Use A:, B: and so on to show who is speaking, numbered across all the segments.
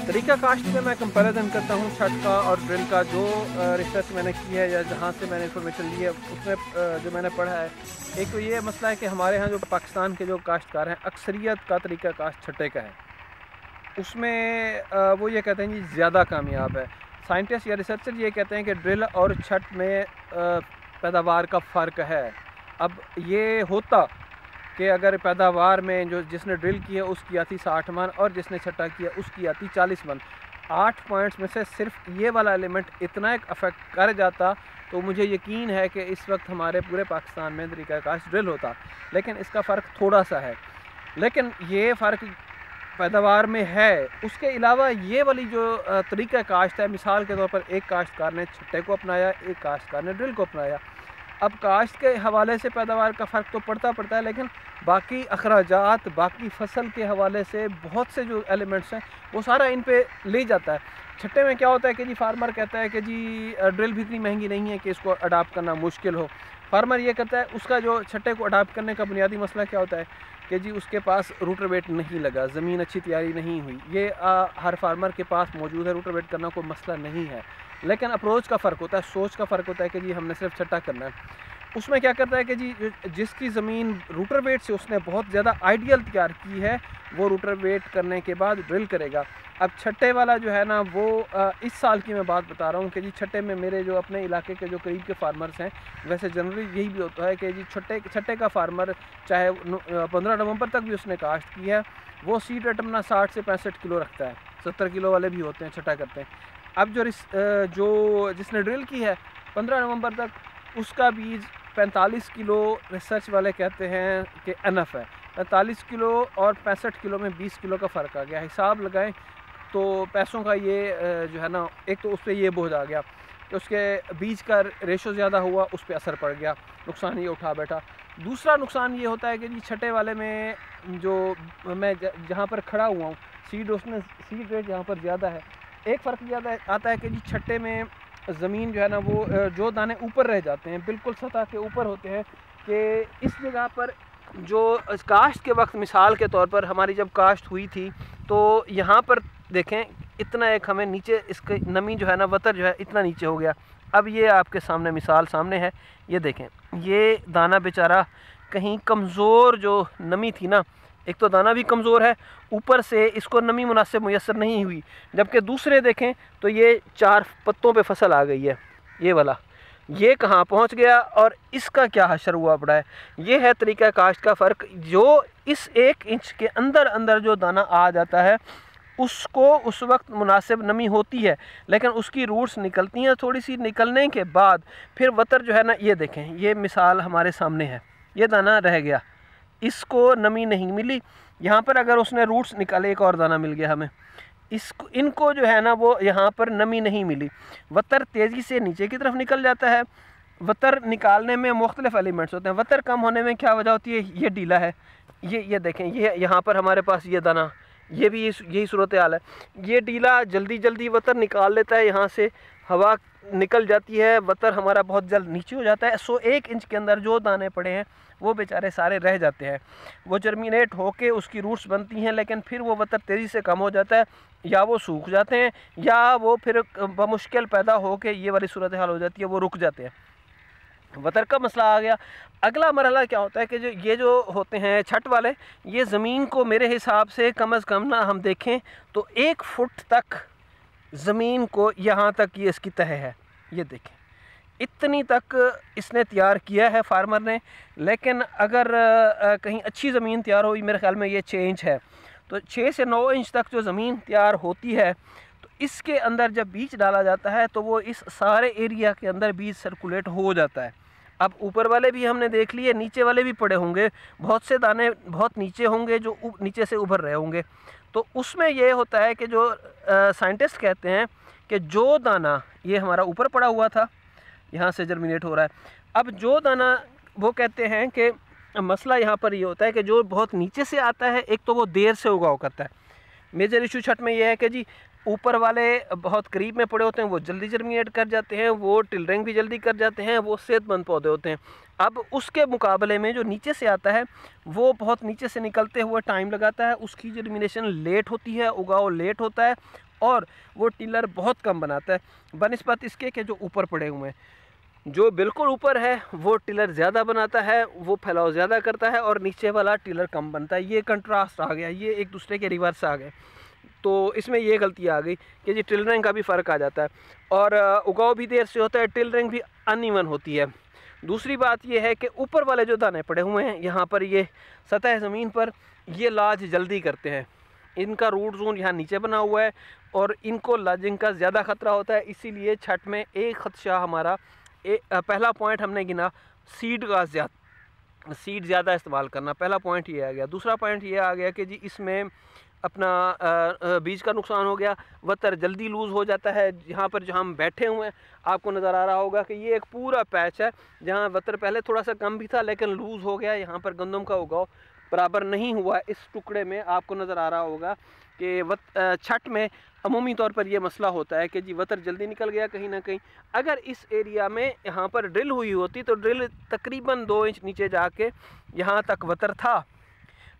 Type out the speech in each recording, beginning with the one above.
A: तरीका काश्त में मैं कंपैरिजन करता हूँ छठ का और ड्रिल का। जो रिसर्च मैंने की है या जहाँ से मैंने इन्फॉर्मेशन ली है उसमें जो मैंने पढ़ा है, एक तो ये मसला है कि हमारे यहाँ जो पाकिस्तान के जो काश्तकार हैं, अक्सरियत का तरीका काश्त छठे का है। उसमें वो ये कहते हैं जी ज़्यादा कामयाब है। साइंटिस्ट या रिसर्चर ये कहते हैं कि ड्रिल और छठ में पैदावार का फ़र्क है। अब ये होता कि अगर पैदावार में जो जिसने ड्रिल की है उसकी आती 60 मन और जिसने छठा किया उसकी आती 40 मन, 8 पॉइंट्स में से सिर्फ ये वाला एलिमेंट इतना एक अफेक्ट कर जाता तो मुझे यकीन है कि इस वक्त हमारे पूरे पाकिस्तान में तरीका काश्त ड्रिल होता। लेकिन इसका फ़र्क थोड़ा सा है, लेकिन ये फ़र्क पैदावार में है। उसके अलावा ये वाली जो तरीका काश्त है, मिसाल के तौर पर एक काश्तकार ने छठे को अपनाया, एक काश्तकार ने ड्रिल को अपनाया। अब काश्त के हवाले से पैदावार का फ़र्क तो पड़ता है, लेकिन बाकी अखराजात, बाकी फसल के हवाले से बहुत से जो एलिमेंट्स हैं वो सारा इन पे ले जाता है। छठे में क्या होता है कि जी फार्मर कहता है कि जी ड्रिल भी इतनी महंगी नहीं है कि इसको अडाप्ट करना मुश्किल हो। फार्मर ये कहता है, उसका जो छठे को अडाप्ट करने का बुनियादी मसला क्या होता है कि जी उसके पास रूटरवेट नहीं लगा, ज़मीन अच्छी तैयारी नहीं हुई। ये हर फार्मर के पास मौजूद है, रूटरवेट करना कोई मसला नहीं है, लेकिन अप्रोच का फ़र्क होता है, सोच का फ़र्क होता है कि जी हमने सिर्फ छठा करना है। उसमें क्या करता है कि जी जिसकी ज़मीन रूटरवेट से उसने बहुत ज़्यादा आइडियल तैयार की है, वो रूटरवेट करने के बाद ड्रिल करेगा। अब छठे वाला जो है ना वो इस साल की मैं बात बता रहा हूँ कि जी छठे में मेरे जो अपने इलाके के जो करीब के फार्मर्स हैं, वैसे जनरली यही भी होता है कि जी छठे का फार्मर चाहे 15 नवंबर तक भी उसने काश्त की है, वो सीड रेट अपना 60 से 65 किलो रखता है। 70 किलो वाले भी होते हैं, छठा करते हैं। अब जो जिसने ड्रिल की है 15 नवंबर तक, उसका बीज 45 किलो रिसर्च वाले कहते हैं कि अनफ है। 45 किलो और 65 किलो में 20 किलो का फ़र्क आ गया। हिसाब लगाएं तो पैसों का ये जो है ना, एक तो उस पर ये बोझ आ गया कि उसके बीज का रेशो ज़्यादा हुआ, उस पर असर पड़ गया, नुकसान ये उठा बैठा। दूसरा नुकसान ये होता है कि जी छठे वाले में जो मैं जहाँ पर खड़ा हुआ हूँ, सीड रेट जहाँ पर ज़्यादा है। एक फ़र्क ज़्यादा आता है कि जी छठे में ज़मीन जो है ना वो जो दाने ऊपर रह जाते हैं, बिल्कुल सतह के ऊपर होते हैं। कि इस जगह पर जो काश्त के वक्त, मिसाल के तौर पर हमारी जब काश्त हुई थी तो यहाँ पर देखें इतना एक हमें नीचे इसकी नमी जो है ना, वतर जो है इतना नीचे हो गया। अब ये आपके सामने मिसाल सामने है, ये देखें, ये दाना बेचारा कहीं कमज़ोर जो नमी थी ना, एक तो दाना भी कमज़ोर है, ऊपर से इसको नमी मुनासिब मुयस्सर नहीं हुई। जबकि दूसरे देखें तो ये 4 पत्तों पे फसल आ गई है, ये वाला ये कहाँ पहुंच गया और इसका क्या हशर हुआ पड़ा है। ये है तरीका काश्त का फ़र्क। जो इस 1 इंच के अंदर जो दाना आ जाता है उसको उस वक्त मुनासिब नमी होती है, लेकिन उसकी रूट्स निकलती हैं। थोड़ी सी निकलने के बाद फिर वतर जो है ना, ये देखें, ये मिसाल हमारे सामने है, ये दाना रह गया, इसको नमी नहीं मिली। यहाँ पर अगर उसने रूट्स निकाले, एक और दाना मिल गया हमें, इनको जो है ना वो यहाँ पर नमी नहीं मिली। वतर तेज़ी से नीचे की तरफ निकल जाता है। वतर निकालने में मुख्तलिफ एलिमेंट्स होते हैं। वतर कम होने में क्या वजह होती है, ये ढीला है, ये देखें, ये यहाँ पर हमारे पास ये दाना, ये भी यही सूरत हाल है। ये ढीला जल्दी वतर निकाल लेता है, यहाँ से हवा निकल जाती है, वतर हमारा बहुत जल्द नीचे हो जाता है। 1 इंच के अंदर जो दाने पड़े हैं वो बेचारे सारे रह जाते हैं। वो जर्मिनेट होके उसकी रूट्स बनती हैं, लेकिन फिर वो वतर तेज़ी से कम हो जाता है, या वो सूख जाते हैं, या वो फिर बमुश्किल पैदा होके ये वाली सूरत हाल हो जाती है, वो रुक जाते हैं। वतर का मसला आ गया। अगला मरहला क्या होता है कि जो होते हैं छठ वाले, ये ज़मीन को मेरे हिसाब से कम अज़ कम ना हम देखें तो 1 फुट तक ज़मीन को, यहाँ तक ये इसकी तह है, ये देखें, इतनी तक इसने तैयार किया है फार्मर ने। लेकिन अगर कहीं अच्छी ज़मीन तैयार हुई, मेरे ख्याल में ये 6 इंच है, तो 6 से 9 इंच तक जो ज़मीन तैयार होती है, तो इसके अंदर जब बीज डाला जाता है तो वो इस सारे एरिया के अंदर बीज सर्कुलेट हो जाता है। अब ऊपर वाले भी हमने देख लिए, नीचे वाले भी पड़े होंगे, बहुत से दाने बहुत नीचे होंगे जो नीचे से उभर रहे होंगे। तो उसमें ये होता है कि जो साइंटिस्ट कहते हैं कि जो दाना ये हमारा ऊपर पड़ा हुआ था, यहाँ से जर्मिनेट हो रहा है, अब जो दाना, वो कहते हैं कि मसला यहाँ पर ये होता है कि जो बहुत नीचे से आता है, एक तो वो देर से उगाव करता है। मेजर इशू छठ में ये है कि जी ऊपर वाले बहुत करीब में पड़े होते हैं, वो जल्दी जर्मिनेट कर जाते हैं, वो टिलरिंग भी जल्दी कर जाते हैं, वो सेहतमंद पौधे होते हैं। अब उसके मुकाबले में जो नीचे से आता है वो बहुत नीचे से निकलते हुए टाइम लगाता है, उसकी जर्मिनेशन लेट होती है, उगाव लेट होता है और वो टिलर बहुत कम बनाता है बनिस्बत इसके कि जो ऊपर पड़े हुए हैं। जो बिल्कुल ऊपर है वो टिलर ज़्यादा बनाता है, वो फैलाव ज़्यादा करता है और नीचे वाला टिलर कम बनता है। ये कंट्रास्ट आ गया, ये एक दूसरे के रिवर्स आ गए। तो इसमें ये गलती आ गई कि जी टिलरिंग का भी फ़र्क आ जाता है और उगाव भी देर से होता है, टिलरिंग भी अनइवन होती है। दूसरी बात ये है कि ऊपर वाले जो दाने पड़े हुए हैं यहाँ पर, ये सतह ज़मीन पर ये लाज जल्दी करते हैं, इनका रूट जोन यहाँ नीचे बना हुआ है और इनको लाजिंग का ज़्यादा ख़तरा होता है। इसीलिए छठ में एक खदशा हमारा पहला पॉइंट हमने गिना सीड ज़्यादा इस्तेमाल करना, पहला पॉइंट ये आ गया। दूसरा पॉइंट ये आ गया कि जी इसमें अपना बीज का नुकसान हो गया, वतर जल्दी लूज़ हो जाता है। यहाँ पर जो हम बैठे हुए हैं आपको नज़र आ रहा होगा कि ये एक पूरा पैच है जहाँ वतर पहले थोड़ा सा कम भी था लेकिन लूज़ हो गया। यहाँ पर गंदम का उगाव बराबर नहीं हुआ। इस टुकड़े में आपको नज़र आ रहा होगा कि छठ में अमूमी तौर पर यह मसला होता है कि जी वतर जल्दी निकल गया कहीं ना कहीं। अगर इस एरिया में यहाँ पर ड्रिल हुई होती तो ड्रिल तकरीबन 2 इंच नीचे जाके यहाँ तक वतर था,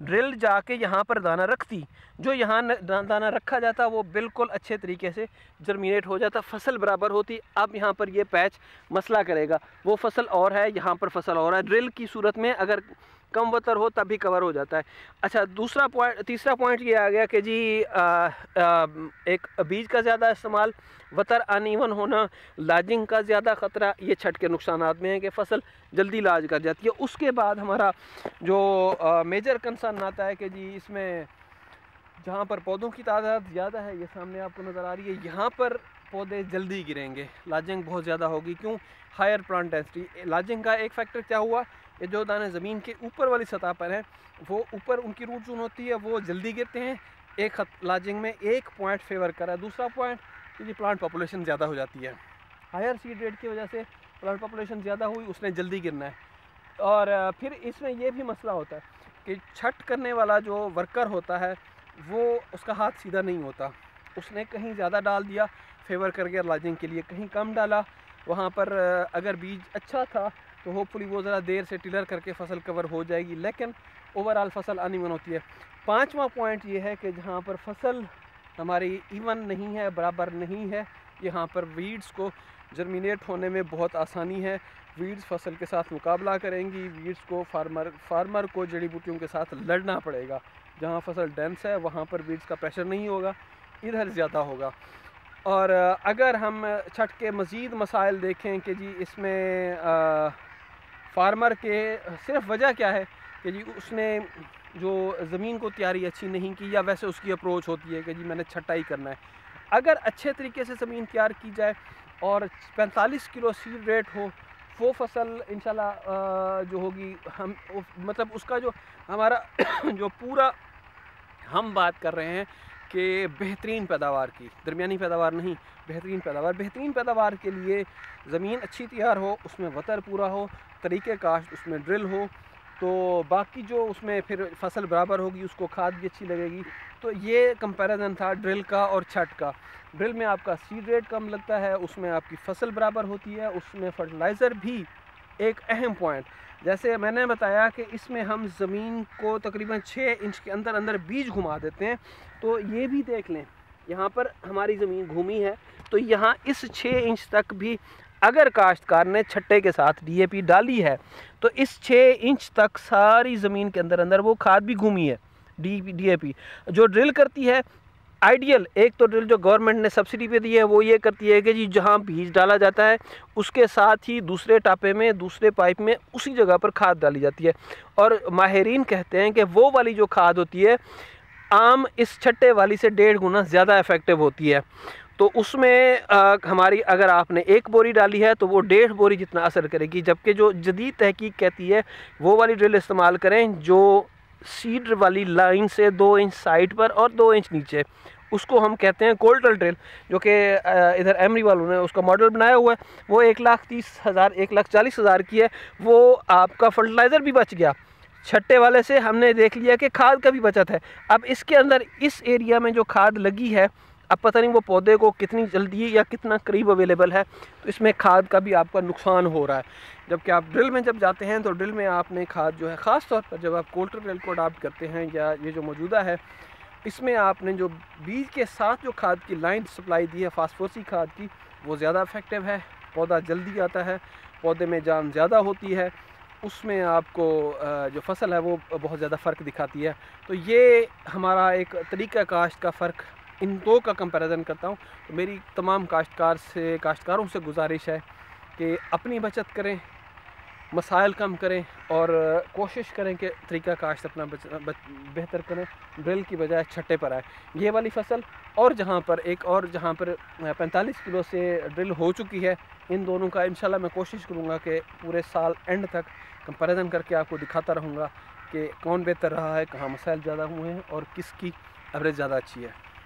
A: ड्रिल जाके यहाँ पर दाना रखती, जो यहाँ दाना रखा जाता वो बिल्कुल अच्छे तरीके से जर्मिनेट हो जाता, फसल बराबर होती। अब यहाँ पर ये पैच मसला करेगा, वो फसल और है, यहाँ पर फसल और है। ड्रिल की सूरत में अगर कम वतर हो तब भी कवर हो जाता है। अच्छा, तीसरा पॉइंट ये आ गया कि जी एक बीज का ज़्यादा इस्तेमाल, वतर अनइवन होना, लाजिंग का ज़्यादा ख़तरा, ये छठ के नुकसानात में है कि फसल जल्दी लाज कर जाती है। उसके बाद हमारा जो मेजर कंसर्न आता है कि जी इसमें जहाँ पर पौधों की तादाद ज़्यादा है, ये सामने आपको नज़र आ रही है, यहाँ पर पौधे जल्दी गिरेंगे, लाजिंग बहुत ज़्यादा होगी। क्यों? Higher plant density. लाजिंग का एक फैक्टर क्या हुआ, ये जो दाने ज़मीन के ऊपर वाली सतह पर हैं वो ऊपर उनकी रूट जोन होती है, वो जल्दी गिरते हैं। एक लाजिंग में एक पॉइंट फेवर कर रहा है। दूसरा पॉइंट कि प्लांट पॉपुलेशन ज़्यादा हो जाती है, हायर सीड रेट की वजह से प्लांट पॉपुलेशन ज़्यादा हुई, उसने जल्दी गिरना है। और फिर इसमें यह भी मसला होता है कि छठ करने वाला जो वर्कर होता है वो उसका हाथ सीधा नहीं होता, उसने कहीं ज़्यादा डाल दिया फेवर कर गया लाजिंग के लिए, कहीं कम डाला। वहाँ पर अगर बीज अच्छा था तो होपफुली वो ज़रा देर से टिलर करके फसल कवर हो जाएगी, लेकिन ओवरऑल फसल अनइवन होती है। पांचवा पॉइंट ये है कि जहाँ पर फसल हमारी इवन नहीं है, बराबर नहीं है, यहाँ पर वीड्स को जर्मिनेट होने में बहुत आसानी है। वीड्स फसल के साथ मुकाबला करेंगी, वीड्स को फार्मर को जड़ी बूटियों के साथ लड़ना पड़ेगा। जहाँ फसल डेंस है वहाँ पर वीड्स का प्रेशर नहीं होगा, इधर ज़्यादा होगा। और अगर हम छठ के मज़ीद मसाइल देखें कि जी इसमें फार्मर के सिर्फ वजह क्या है कि जी उसने जो ज़मीन को तैयारी अच्छी नहीं की, या वैसे उसकी अप्रोच होती है कि जी मैंने छटाई करना है। अगर अच्छे तरीके से ज़मीन तैयार की जाए और 45 किलो सीड रेट हो, वो फसल इंशाल्लाह जो होगी, हम मतलब उसका जो हमारा जो पूरा हम बात कर रहे हैं कि बेहतरीन पैदावार की, दरमियानी पैदावार नहीं, बेहतरीन पैदावार के लिए ज़मीन अच्छी तैयार हो, उसमें वतर पूरा हो, तरीक़े काश्त उसमें ड्रिल हो, तो बाकी जो उसमें फिर फसल बराबर होगी, उसको खाद भी अच्छी लगेगी। तो ये कंपैरिजन था ड्रिल का और छठ का। ड्रिल में आपका सीड रेट कम लगता है, उसमें आपकी फसल बराबर होती है, उसमें फर्टिलाइज़र भी एक अहम पॉइंट। जैसे मैंने बताया कि इसमें हम ज़मीन को तकरीबन 6 इंच के अंदर अंदर बीज घुमा देते हैं। तो ये भी देख लें, यहाँ पर हमारी ज़मीन घूमी है तो यहाँ इस 6 इंच तक भी अगर काश्तकार ने छट्टे के साथ DAP डाली है तो इस 6 इंच तक सारी ज़मीन के अंदर अंदर वो खाद भी घूमी है, DAP। जो ड्रिल करती है आइडियल, एक तो ड्रिल जो गवर्नमेंट ने सब्सिडी पे दी है वो ये करती है कि जी जहाँ बीज डाला जाता है उसके साथ ही दूसरे टापे में, दूसरे पाइप में उसी जगह पर खाद डाली जाती है। और माहिरीन कहते हैं कि वो वाली जो खाद होती है आम इस छट्टे वाली से 1.5 गुना ज़्यादा इफ़ेक्टिव होती है। तो उसमें हमारी अगर आपने 1 बोरी डाली है तो वो 1.5 बोरी जितना असर करेगी। जबकि जो जदीद तहकीक कहती है वो वाली ड्रिल इस्तेमाल करें जो सीड वाली लाइन से 2 इंच साइड पर और 2 इंच नीचे, उसको हम कहते हैं कोल्टल ड्रिल, जो कि इधर एमरी वालों ने उसका मॉडल बनाया हुआ है। वो 1,30,000 1,40,000 की है। वो आपका फर्टिलाइज़र भी बच गया, छट्टे वाले से हमने देख लिया कि खाद का भी बचत है। अब इसके अंदर इस एरिया में जो खाद लगी है अब पता नहीं वो पौधे को कितनी जल्दी या कितना करीब अवेलेबल है, तो इसमें खाद का भी आपका नुकसान हो रहा है। जबकि आप ड्रिल में जब जाते हैं तो ड्रिल में आपने खाद जो है, ख़ास तौर पर जब आप कोल्टर ड्रिल को अडॉप्ट करते हैं या ये जो मौजूदा है, इसमें आपने जो बीज के साथ जो खाद की लाइन सप्लाई दी है फास्फोरसी खाद की, वो ज़्यादा इफेक्टिव है। पौधा जल्दी आता है, पौधे में जान ज़्यादा होती है, उसमें आपको जो फसल है वो बहुत ज़्यादा फ़र्क दिखाती है। तो ये हमारा एक तरीक़ा काश्त का फ़र्क, इन दो का कंपैरिजन करता हूँ। तो मेरी तमाम काश्तकारों से गुजारिश है कि अपनी बचत करें, मसाइल कम करें और कोशिश करें कि तरीक़ा काश्त अपना बेहतर करें, ड्रिल की बजाय छट्टे पर आए। ये वाली फसल और जहाँ पर 45 किलो से ड्रिल हो चुकी है, इन दोनों का इंशाल्लाह मैं कोशिश करूँगा कि पूरे साल एंड तक कंपैरिजन करके आपको दिखाता रहूँगा कि कौन बेहतर रहा है, कहाँ मसाइल ज़्यादा हुए हैं और किसकी एवरेज ज़्यादा अच्छी है।